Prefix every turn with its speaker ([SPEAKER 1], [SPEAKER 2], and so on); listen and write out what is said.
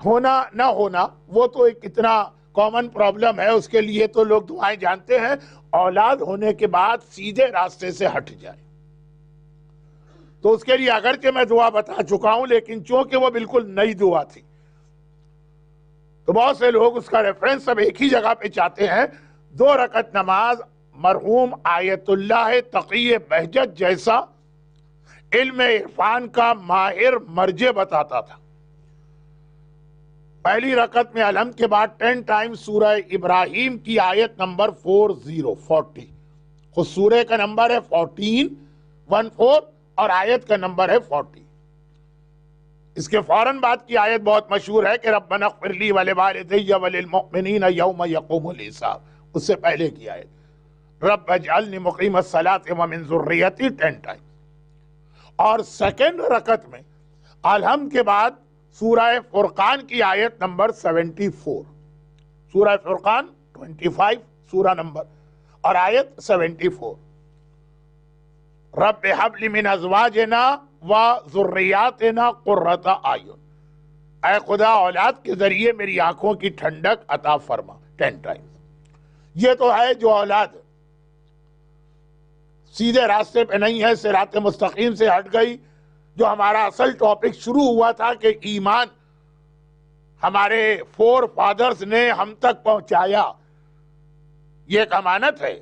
[SPEAKER 1] ہونا نہ ہونا وہ تو ایک اتنا کامن پرابلم ہے، اس کے لیے تو لوگ دعائیں جانتے ہیں، اولاد ہونے کے بعد سیدھے راستے سے ہٹ جائے تو اس کے لیے اگرچہ میں دعا بتا چکا ہوں، لیکن چونکہ وہ بالکل نئی دعا تھی تو بہت سے لوگ اس کا ریفرنس سب ایک ہی جگہ پہ چاہتے ہیں۔ 2 رکعت نماز مرحوم آیت اللہ تقی بہجت جیسا علم عرفان کا ماہر مرجع بتاتا تھا۔ پہلی رکعت میں الحمد کے بعد 10 ٹائم سورہ ابراہیم کی آیت نمبر 40 خود سورہ کا نمبر ہے 14 اور آیت کا نمبر ہے 40۔ اس کے فوراً بعد کی آیت بہت مشہور ہے کہ ربنا اغفر لی ولوالدی وللمؤمنین یوم یقوم الحساب، اس سے پہلے کی آیت رب اجعلنی مقیم الصلاۃ ومن ذریتی 10 ٹائم۔ اور سیکنڈ رکعت میں الحمد کے بعد سورہ فرقان کی آیت نمبر 74، سورہ فرقان 25 سورہ نمبر اور آیت 74، رب ہب لی من ازواجنا و ذریاتنا قرۃ اعین، اے خدا اولاد کے ذریعے میری آنکھوں کی ٹھنڈک عطا فرما 10 ٹائم۔ یہ تو ہے جو اولاد سیدھے راستے پہ نہیں ہے، صراط مستقیم سے ہٹ گئی۔ جو ہمارا اصل ٹاپک شروع ہوا تھا کہ ایمان ہمارے فور فادرز نے ہم تک پہنچایا، یہ ایک امانت ہے۔